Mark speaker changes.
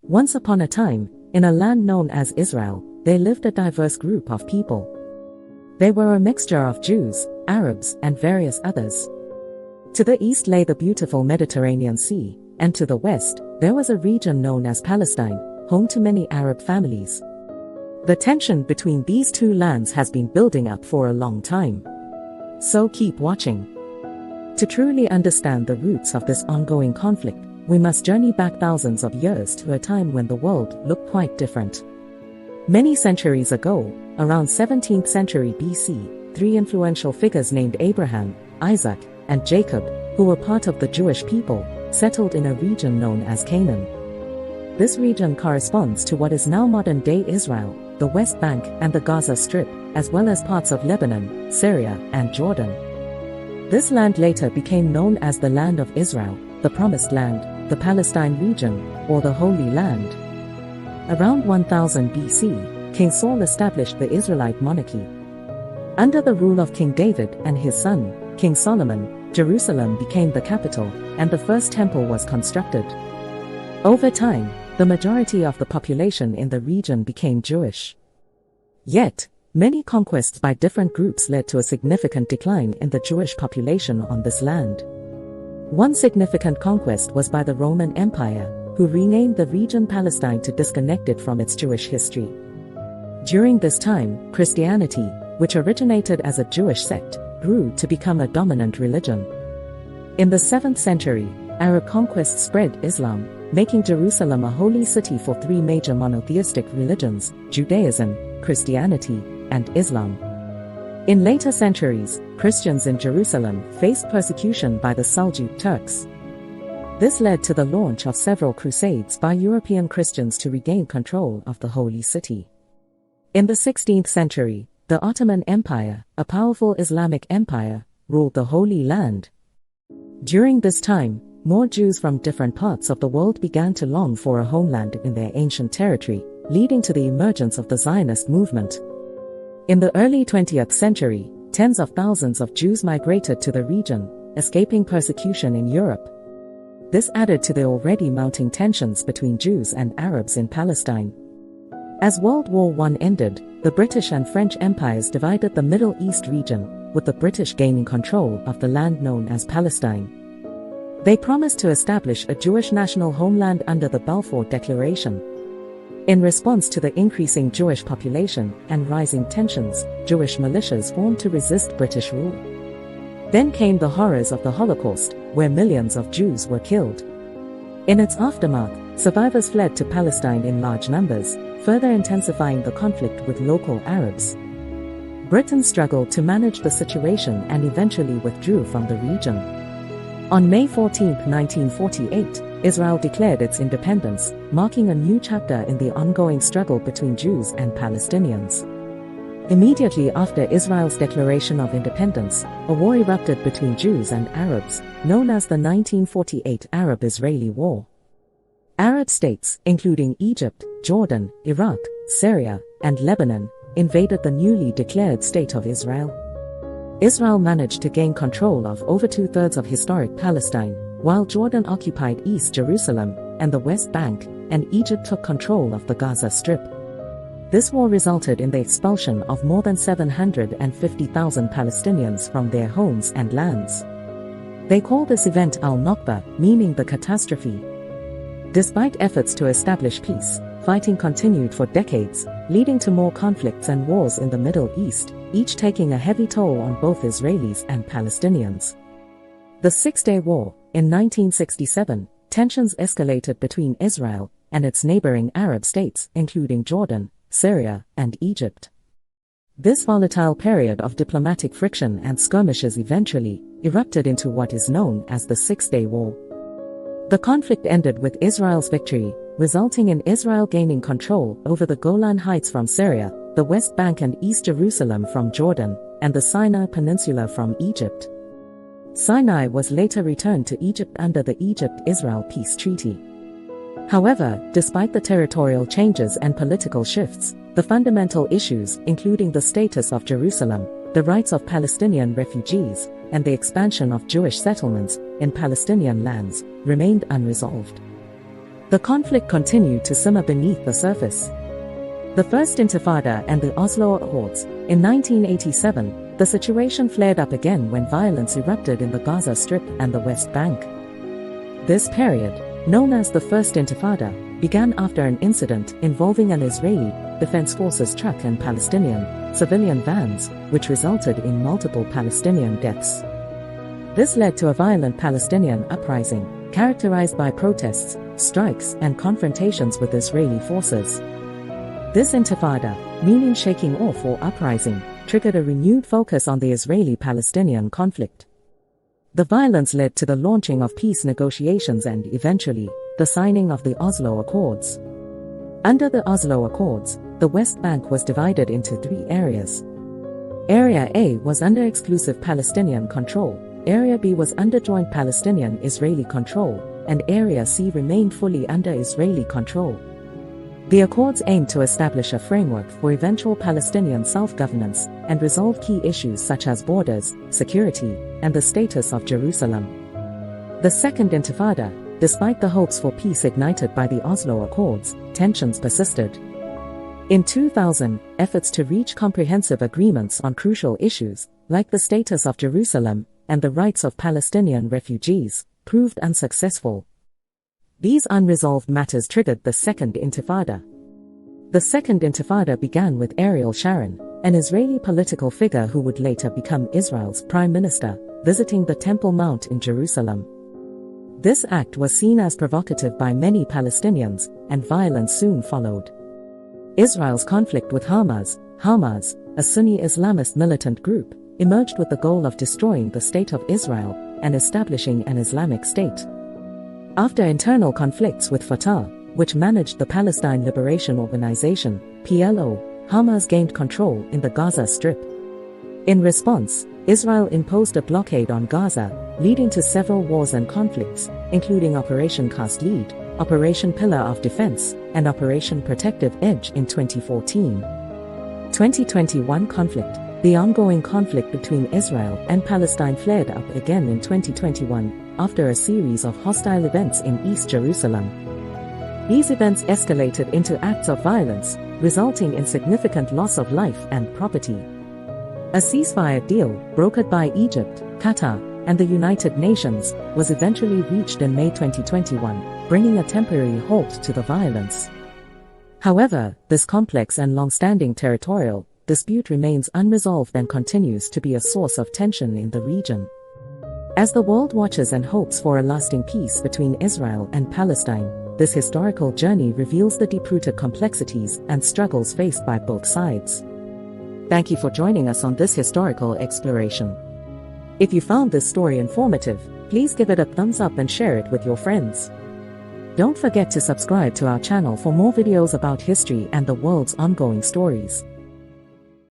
Speaker 1: Once upon a time, in a land known as Israel, there lived a diverse group of people. They were a mixture of Jews, Arabs, and various others. To the east lay the beautiful Mediterranean Sea, and to the west, there was a region known as Palestine, home to many Arab families. The tension between these two lands has been building up for a long time. So keep watching. To truly understand the roots of this ongoing conflict, we must journey back thousands of years to a time when the world looked quite different. Many centuries ago, around 17th century BC, three influential figures named Abraham, Isaac, and Jacob, who were part of the Jewish people, settled in a region known as Canaan. This region corresponds to what is now modern-day Israel, the West Bank and the Gaza Strip, as well as parts of Lebanon, Syria, and Jordan. This land later became known as the Land of Israel, the Promised Land, the Palestine region, or the Holy Land. Around 1000 BC, King Saul established the Israelite monarchy. Under the rule of King David and his son, King Solomon, Jerusalem became the capital, and the first temple was constructed. Over time, the majority of the population in the region became Jewish. Yet, many conquests by different groups led to a significant decline in the Jewish population on this land. One significant conquest was by the Roman Empire, who renamed the region Palestine to disconnect it from its Jewish history. During this time, Christianity, which originated as a Jewish sect, grew to become a dominant religion. In the 7th century, Arab conquests spread Islam, making Jerusalem a holy city for three major monotheistic religions: Judaism, Christianity, and Islam. In later centuries, Christians in Jerusalem faced persecution by the Seljuk Turks. This led to the launch of several crusades by European Christians to regain control of the holy city. In the 16th century, the Ottoman Empire, a powerful Islamic empire, ruled the Holy Land. During this time, more Jews from different parts of the world began to long for a homeland in their ancient territory, leading to the emergence of the Zionist movement. In the early 20th century, tens of thousands of Jews migrated to the region, escaping persecution in Europe. This added to the already mounting tensions between Jews and Arabs in Palestine. As World War I ended, the British and French empires divided the Middle East region, with the British gaining control of the land known as Palestine. They promised to establish a Jewish national homeland under the Balfour Declaration. In response to the increasing Jewish population and rising tensions, Jewish militias formed to resist British rule. Then came the horrors of the Holocaust, where millions of Jews were killed. In its aftermath, survivors fled to Palestine in large numbers, further intensifying the conflict with local Arabs. Britain struggled to manage the situation and eventually withdrew from the region. On May 14, 1948, Israel declared its independence, marking a new chapter in the ongoing struggle between Jews and Palestinians. Immediately after Israel's declaration of independence, a war erupted between Jews and Arabs, known as the 1948 Arab-Israeli War. Arab states, including Egypt, Jordan, Iraq, Syria, and Lebanon, invaded the newly declared State of Israel. Israel managed to gain control of over two-thirds of historic Palestine, while Jordan occupied East Jerusalem and the West Bank, and Egypt took control of the Gaza Strip. This war resulted in the expulsion of more than 750,000 Palestinians from their homes and lands. They call this event al-Nakba, meaning the catastrophe. Despite efforts to establish peace, fighting continued for decades, leading to more conflicts and wars in the Middle East, each taking a heavy toll on both Israelis and Palestinians. The Six-Day War, in 1967, tensions escalated between Israel and its neighboring Arab states, including Jordan, Syria, and Egypt. This volatile period of diplomatic friction and skirmishes eventually erupted into what is known as the Six-Day War. The conflict ended with Israel's victory, resulting in Israel gaining control over the Golan Heights from Syria, the West Bank and East Jerusalem from Jordan, and the Sinai Peninsula from Egypt. Sinai was later returned to Egypt under the Egypt-Israel Peace Treaty. However, despite the territorial changes and political shifts, the fundamental issues, including the status of Jerusalem, the rights of Palestinian refugees, and the expansion of Jewish settlements in Palestinian lands, remained unresolved. The conflict continued to simmer beneath the surface. The First Intifada and the Oslo Accords. In 1987, the situation flared up again when violence erupted in the Gaza Strip and the West Bank. This period, known as the First Intifada, began after an incident involving an Israeli Defense Forces truck and Palestinian civilian vans, which resulted in multiple Palestinian deaths. This led to a violent Palestinian uprising, characterized by protests, strikes, and confrontations with Israeli forces. This intifada, meaning shaking off or uprising, triggered a renewed focus on the Israeli-Palestinian conflict. The violence led to the launching of peace negotiations and, eventually, the signing of the Oslo Accords. Under the Oslo Accords, the West Bank was divided into 3 areas. Area A was under exclusive Palestinian control, Area B was under joint Palestinian-Israeli control, and Area C remained fully under Israeli control. The accords aimed to establish a framework for eventual Palestinian self-governance and resolve key issues such as borders, security, and the status of Jerusalem. The Second Intifada, despite the hopes for peace ignited by the Oslo Accords, tensions persisted. In 2000, efforts to reach comprehensive agreements on crucial issues, like the status of Jerusalem and the rights of Palestinian refugees, proved unsuccessful. These unresolved matters triggered the Second Intifada. The Second Intifada began with Ariel Sharon, an Israeli political figure who would later become Israel's prime minister, visiting the Temple Mount in Jerusalem. This act was seen as provocative by many Palestinians, and violence soon followed. Israel's conflict with Hamas, a Sunni Islamist militant group, emerged with the goal of destroying the State of Israel and establishing an Islamic State. After internal conflicts with Fatah, which managed the Palestine Liberation Organization, PLO, Hamas gained control in the Gaza Strip. In response, Israel imposed a blockade on Gaza, leading to several wars and conflicts, including Operation Cast Lead, Operation Pillar of Defense, and Operation Protective Edge in 2014. 2021 conflict. The ongoing conflict between Israel and Palestine flared up again in 2021, after a series of hostile events in East Jerusalem. These events escalated into acts of violence, resulting in significant loss of life and property. A ceasefire deal, brokered by Egypt, Qatar, and the United Nations, was eventually reached in May 2021, bringing a temporary halt to the violence. However, this complex and long-standing territorial dispute remains unresolved and continues to be a source of tension in the region. As the world watches and hopes for a lasting peace between Israel and Palestine, this historical journey reveals the deep-rooted complexities and struggles faced by both sides. Thank you for joining us on this historical exploration. If you found this story informative, please give it a thumbs up and share it with your friends. Don't forget to subscribe to our channel for more videos about history and the world's ongoing stories.